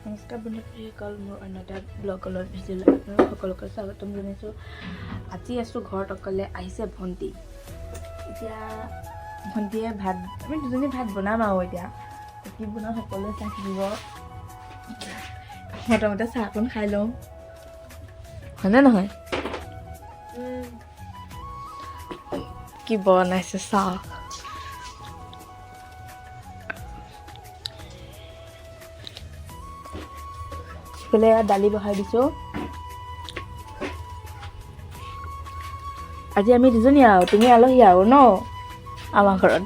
নমস্কাৰ বন্ধুসকল, মোৰ অন্য এটা ব্লগলৈ ভিডিঅ'লৈ আপোনালোক সকলোকে স্বাগতম জনাইছোঁ। আজি আছোঁ ঘৰত অকলে, আহিছে ভণ্টি। এতিয়া ভণ্টিয়ে আমি দুজনী ভাত বনাম আৰু এতিয়া কি বনাওঁ সকলোৱে চাই থাকিব। প্ৰথমতে চাহকণ খাই লওঁ, হয়নে নহয়? কি বনাইছে চাহ। এইফালে দালি বহাই দিছোঁ। আজি আমি দুজনী আৰু তুমি আলহী আৰু ন আমাৰ ঘৰত।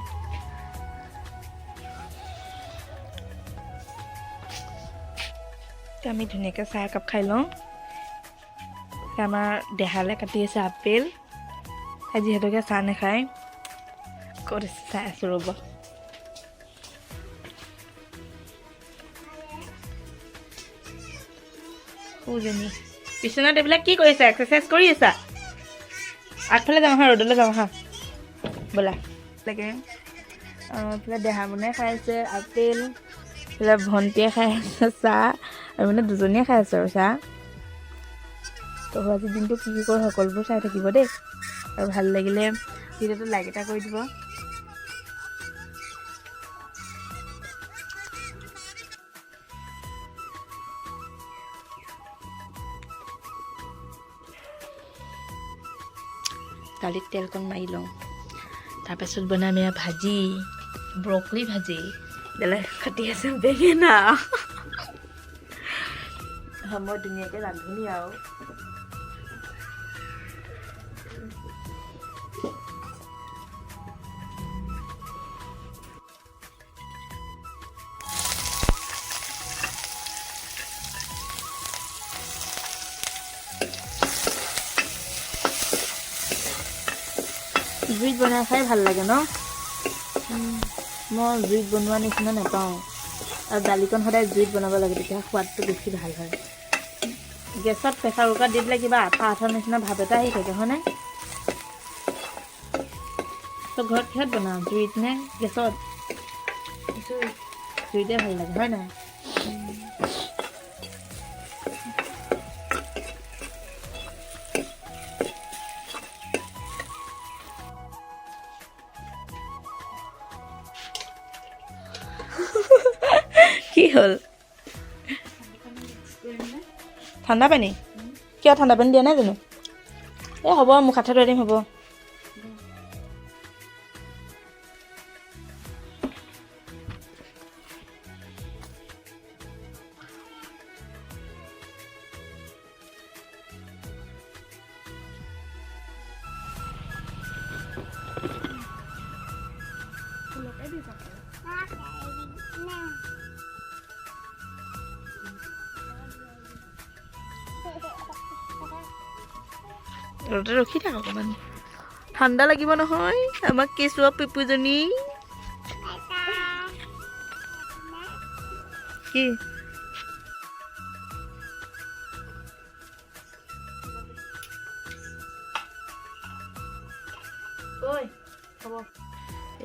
আমি ধুনীয়াকৈ চাহ একাপ খাই লওঁ। আমাৰ দেহালে কাটি আছে আপেল, যিহেতুকে চাহ নাখায়। ক'ত আছে চাই আছোঁ ৰ'ব। বিচনাত এইবিলাক কি কৰিছা? এক্সাৰচাইজ কৰি আছা? আগফালে যাওঁ হা, ৰ'দলৈ যাওঁ হা, ব'লা। লাগে এইফালে দেহা বনাই খাই আছে আপেল, এইফালে ভণ্টিয়ে খাই আছে চাহ, আৰু মানে দুজনীয়ে খাই আছে আৰু চাহ। তো আজি দিনটো কি কি কৰোঁ সকলোবোৰ চাই থাকিব দেই, আৰু ভাল লাগিলে ভিডিঅ'টো লাইক এটা কৰি দিব। দালিত তেলকণ মাৰি লওঁ, তাৰপাছত বনাম এয়া ভাজি, ব্ৰকলি ভাজি। বেলেগ কাটি আছে বেঙেনা। মই ধুনীয়াকৈ ৰান্ধনি আৰু। জুইত বনাই খাই ভাল লাগে ন? মই জুইত বনোৱা নিচিনা নাপাওঁ, আৰু দালিকণ সদায় জুইত বনাব লাগে, তেতিয়া সোৱাদটো বেছি ভাল হয়। গেছত প্ৰেছাৰ কুকাৰত দি দিলে কিবা আঠা আঠা নিচিনা ভাৱ এটা আহি থাকে, হয়নে? তই ঘৰত কিহত বনাওঁ, জুইত নে গেছত? জুইতে ভাল লাগে, হয় নাই? কি হ'ল? ঠাণ্ডা পানী? কিয় ঠাণ্ডা পানী দিয়া নাই জানো? এই হ'ব, মোক হাতত লৈ দিম, হ'ব। ৰ'দত ৰখি থাক অকণমান, ঠাণ্ডা লাগিব নহয় আমাক কেঁচুৱা পিপুজনী। কি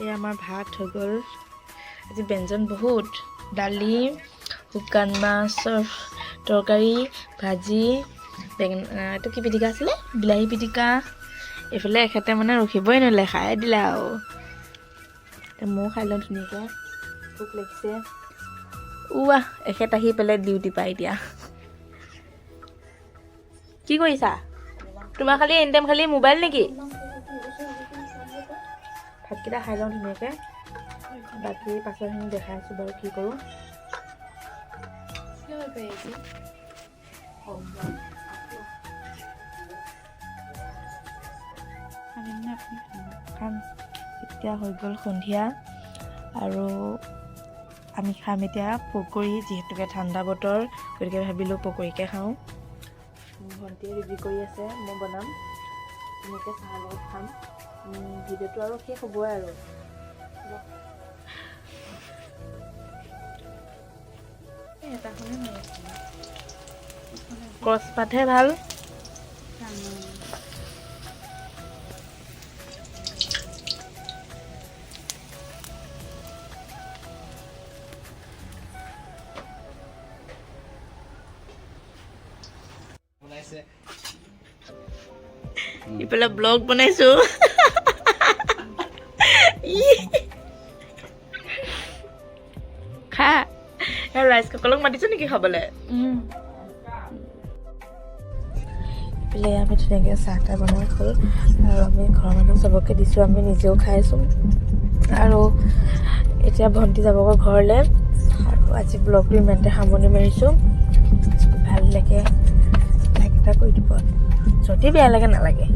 এই আমাৰ ভাত হৈ গ'ল। আজি ব্যঞ্জন বহুত, দালি, শুকান মাছৰ তৰকাৰী, ভাজি, বেঙেনা, এইটো কি পিটিকা আছিলে, বিলাহী পিটিকা। এইফালে এখেতে মানে ৰখিবই নোৱাৰিলে, খাই দিলে আৰু। ময়ো খাই লওঁ ধুনীয়াকৈ, ভোক লাগিছে। এখেত আহি পেলাই ডিউটি পাই এতিয়া। কি কৰিছা? তোমাৰ খালি এনি টাইম খালি মোবাইল নেকি? ভাতকেইটা খাই লওঁ ধুনীয়াকৈ, বাকী পাছৰখিনি দেখাই আছোঁ বাৰু কি কৰোঁ। এতিয়া হৈ গ'ল সন্ধিয়া, আৰু আমি খাম এতিয়া পকৰি, যিহেতুকে ঠাণ্ডা বতৰ, গতিকে ভাবিলোঁ পকৰিকে খাওঁ। ভণ্টিয়ে ৰেডি কৰি আছে, মই বনাম ধুনীয়াকৈ চাহৰ লগত খাম। ভিডিঅ'টো আৰু শেষ হ'বই আৰু। ক্ৰছপাতহে ভাল। ইফালে ব্লগ বনাইছো খা ৰাইচ কুকাৰক মাতিছো নেকি খাবলৈ ইফালে আমি ধুনীয়াকৈ চাহ তাহ বনাই হ'ল আৰু আমি ঘৰৰ মানুহ চবকে দিছোঁ আমি নিজেও খাইছোঁ আৰু এতিয়া ভণ্টি যাবগৈ ঘৰলৈ আৰু আজি ব্লগটো ইমানতে সামৰণি মাৰিছোঁ ভাল লাগে লাইক এটা কৰি দিব যদি বেয়া লাগে নালাগে